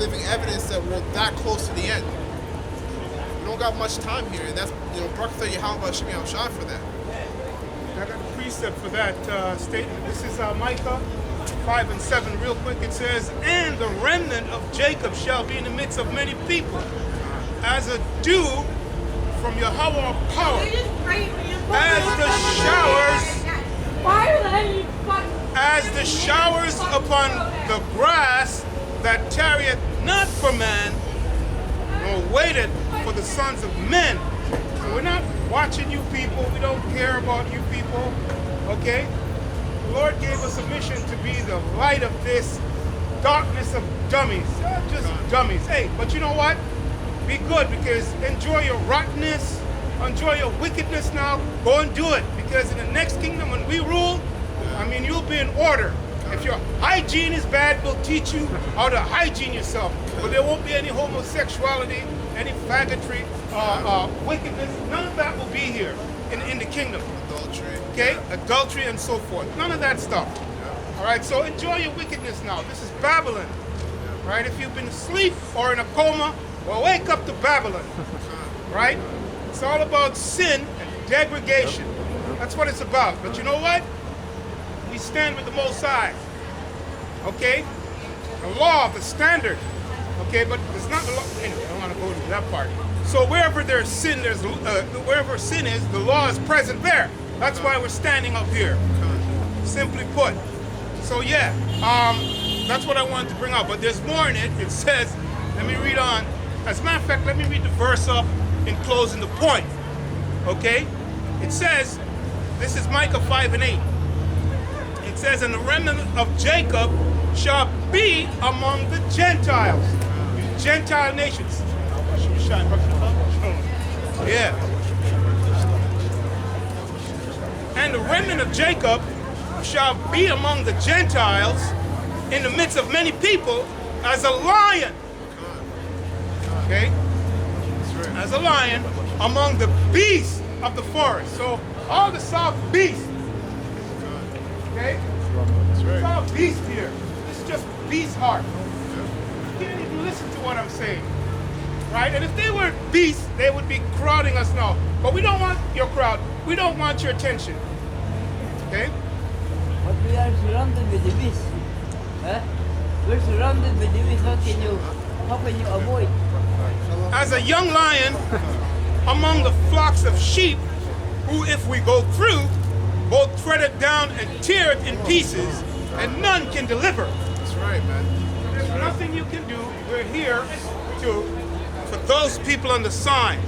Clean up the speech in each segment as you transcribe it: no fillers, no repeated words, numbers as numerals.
living evidence that we're that close to the end. We don't got much time here, and that's, Barakatah Yahweh Shem Shah for that. I got a precept for that statement. This is Micah 5 and 7. Real quick, it says, "And the remnant of Jacob shall be in the midst of many people, as a dew from Yahweh of power, as the showers upon the grass that tarrieth not for man, nor waiteth for the sons of men." So we're not watching you people. We don't care about you people. Okay? The Lord gave us a mission to be the light of this darkness of dummies. Just dummies. Hey, but you know what? Be good, because enjoy your rottenness, enjoy your wickedness now. Go and do it, because in the next kingdom when we rule, you'll be in order. If your hygiene is bad, we'll teach you how to hygiene yourself. But there won't be any homosexuality, any faggotry, wickedness. None of that will be here in the kingdom. Adultery. Okay? Adultery and so forth. None of that stuff. All right? So enjoy your wickedness now. This is Babylon. Right? If you've been asleep or in a coma, well, wake up to Babylon. Right? It's all about sin and degradation. That's what it's about. But you know what? We stand with the Most High. Okay? The law, the standard. Okay? But it's not the law. Anyway, I don't want to go into that part. So wherever there's sin, wherever sin is, the law is present there. That's why we're standing up here. Simply put. So yeah, that's what I wanted to bring up. But there's more in it. It says, let me read on. As a matter of fact, let me read the verse up in closing the point. Okay? It says, this is Micah 5 and 8. It says, "And the remnant of Jacob shall be among the Gentiles." Gentile nations. Yeah. "And the remnant of Jacob shall be among the Gentiles in the midst of many people as a lion." Okay? As a lion among the beasts of the forest. So all the south beasts. Okay? It's all beast here. It's just beast heart. You can't even listen to what I'm saying. Right? And if they were beasts, they would be crowding us now. But we don't want your crowd. We don't want your attention. Okay? But we are surrounded with the beast. Huh? We're surrounded with the beast. How can you avoid? As a young lion among the flocks of sheep, who if we go through, both tread it down and tear it in pieces, and none can deliver. That's right, man. There's nothing you can do. We're here for those people on the sign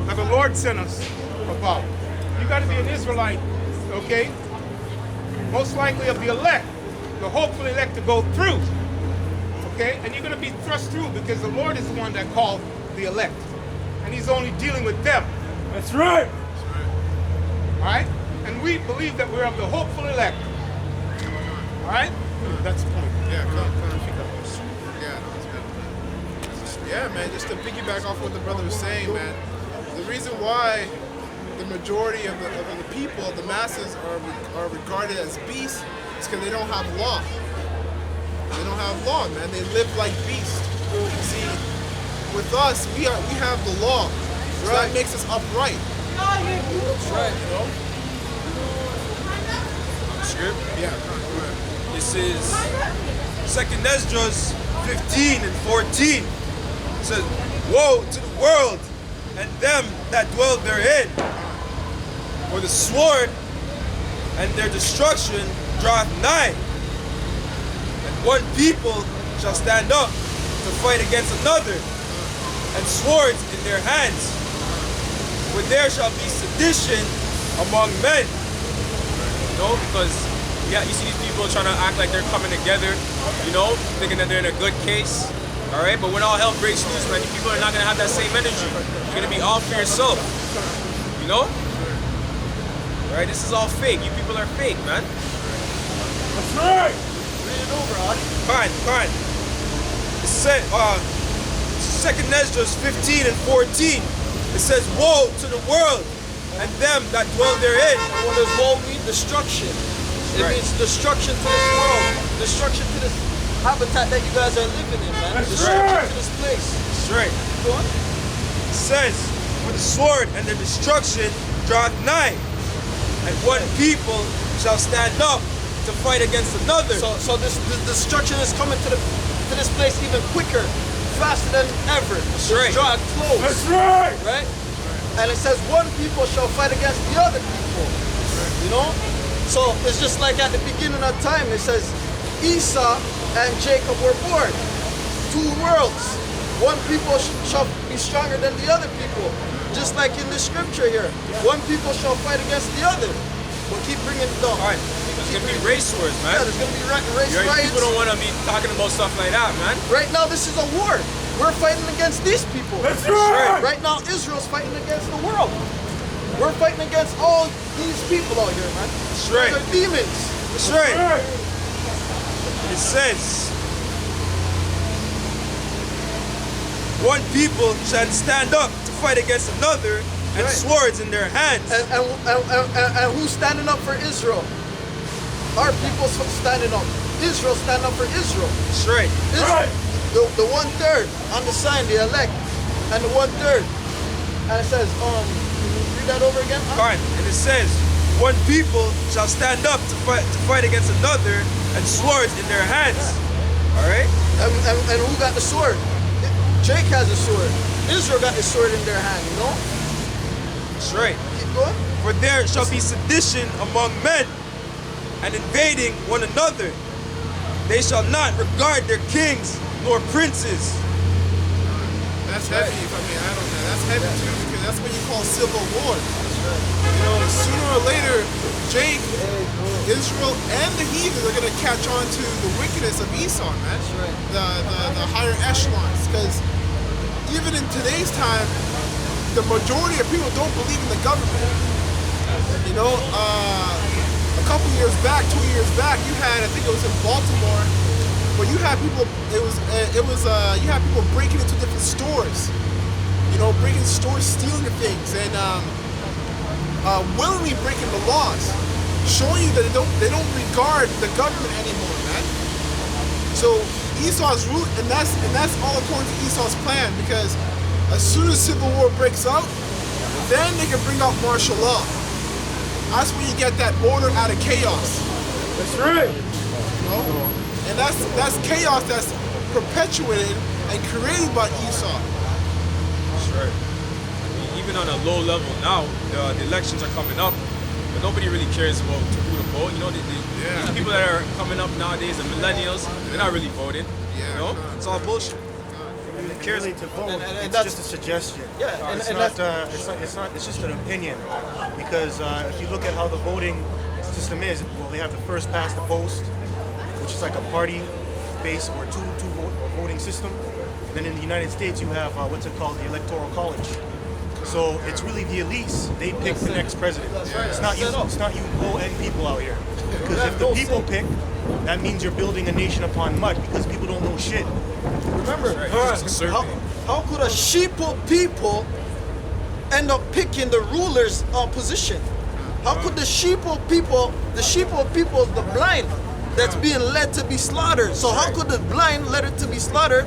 that the Lord sent us about. You got to be an Israelite, okay? Most likely of the elect, the hopeful elect to go through, okay? And you're going to be thrust through because the Lord is the one that called the elect, and He's only dealing with them. That's right. All right? And we believe that we're of the hopeful elect. All right? That's the point. Yeah, yeah, man, just to piggyback off what the brother was saying, man, the reason why the majority of the people, the masses, are regarded as beasts is because they don't have law. They don't have law, man. They live like beasts. See, with us, we have the law. So that makes us upright. That's right. Script? Yeah, go ahead. This is 2nd Esdras 15 and 14. It says, "Woe to the world and them that dwell therein, for the sword and their destruction draweth nigh. And one people shall stand up to fight against another, and swords in their hands. For there shall be sedition among men." You know, because you see these people trying to act like they're coming together, thinking that they're in a good case. All right, but when all hell breaks loose, man, you people are not gonna have that same energy. You're gonna be all for yourself. All right, this is all fake. You people are fake, man. That's right. Read it over, Adi. Fine. It said, 2nd Esdras 15 and 14. It says, "Woe to the world and them that dwell therein." What does woe mean? Destruction. It means destruction to this world, destruction to this habitat that you guys are living in, man. That's Destruction right. to this place. Straight. Go on. It says, for the sword and the destruction draweth nigh, and one people shall stand up to fight against another. So this destruction is coming to this place even quicker, faster than ever. right. Draw close. That's right. Right? And it says one people shall fight against the other people. You know? So it's just like at the beginning of time, it says Esau and Jacob were born. Two worlds. One people shall be stronger than the other people. Just like in the scripture here. One people shall fight against the other. But keep bringing it down. All right, there's gonna be race wars, man. Yeah, there's gonna be race riots. People don't want to be talking about stuff like that, man. Right now, this is a war. We're fighting against these people. That's right. Right now, Israel's fighting against the world. We're fighting against all these people out here, man. That's right. They're demons. That's right. It says, one people shall stand up to fight against another, and Right. swords in their hands. And who's standing up for Israel? Our people standing up. Israel standing up for Israel. That's right. Israel. The 1/3 on the sign, the elect, and the 1/3. And it says, can you read that over again? All right, and it says, one people shall stand up to fight against another, and swords in their hands. All right. And who got the sword? Jake has a sword. Israel got the sword in their hand, you know? That's right. Keep going. For there shall be sedition among men, and invading one another. They shall not regard their kings nor princes. That's heavy. If I mean, I don't know. That's heavy too, because that's what you call civil war. You know, sooner or later, Jake, Israel, and the heathen are gonna catch on to the wickedness of Esau, man. The higher echelons, because even in today's time, the majority of people don't believe in the government. You know, a couple years back, 2 years back, you had, I think it was in Baltimore, where you had people. You had people breaking into different stores. You know, breaking stores, stealing things, and willingly breaking the laws, showing you that they don't regard the government anymore, man. So Esau's root, and that's all according to Esau's plan, because as soon as civil war breaks out, then they can bring out martial law. That's when you get that order out of chaos. That's right. You know? And that's chaos that's perpetuated and created by Esau. That's right. I mean, even on a low level now, the elections are coming up, but nobody really cares about who to vote. You know, these people that are coming up nowadays, the millennials, they're not really voting. You know, it's all bullshit. Nobody cares to vote. And It's that's- just a suggestion. Yeah, and It's just an opinion. Because if you look at how the voting system is, well, they have the first past the post, which is like a party base or two voting system. Then in the United States, you have what's it called, the Electoral College. So it's really the elites. They pick the next president. It's not you. It's not you low-end people out here. Because if the people pick, that means you're building a nation upon mud. Because people don't know shit. remember, how could a sheeple people end up picking the ruler's position? How could the sheeple people, the blind, that's being led to be slaughtered? So how could the blind led it to be slaughtered,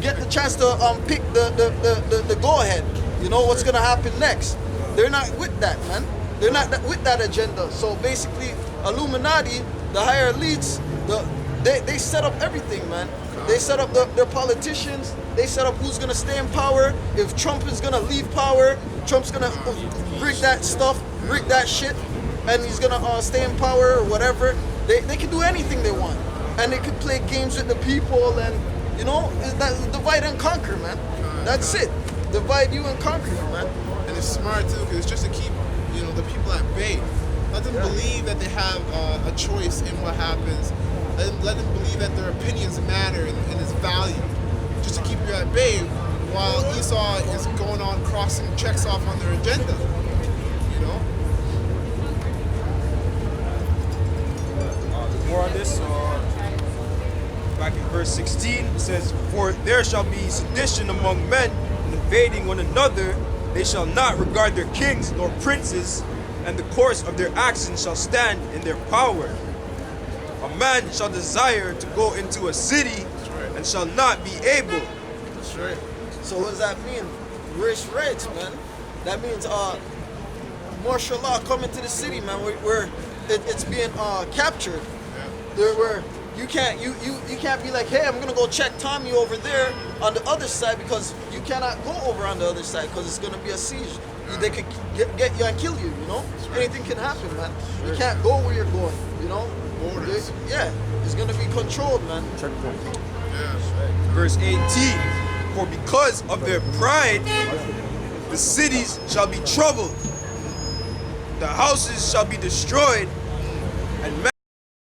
get the chance to pick the go ahead? You know what's gonna happen next? They're not with that, man. They're not with that agenda. So basically, Illuminati, the higher elites, they set up everything, man. They set up their politicians. They set up who's gonna stay in power. If Trump is gonna leave power, Trump's gonna rig that stuff, rig that shit, and he's gonna stay in power or whatever. They can do anything they want, and they can play games with the people, and you know, that divide and conquer, man. That's it. Divide you and conquer you, man. And it's smart too, because it's just to keep, you know, the people at bay. Let them believe that they have a choice in what happens. Let them believe that their opinions matter and is valued. Just to keep you at bay, while Esau is going on crossing checks off on their agenda. You know. More on this. Back in verse 16, it says, "For there shall be sedition among men, and invading one another. They shall not regard their kings nor princes, and the course of their actions shall stand in their power." A man shall desire to go into a city right. and shall not be able. That's right. So what does that mean? Race riots, man. That means martial law coming to the city, man. Where it's being captured. Where you can't be like, hey, I'm gonna go check Tommy over there on the other side, because you cannot go over on the other side because it's gonna be a siege. They could get you and kill you. You know, anything can happen, man. You can't go where you're going. You know, Borders. Yeah, it's gonna be controlled, man. Yeah. Verse 18, for because of their pride, the cities shall be troubled, the houses shall be destroyed, and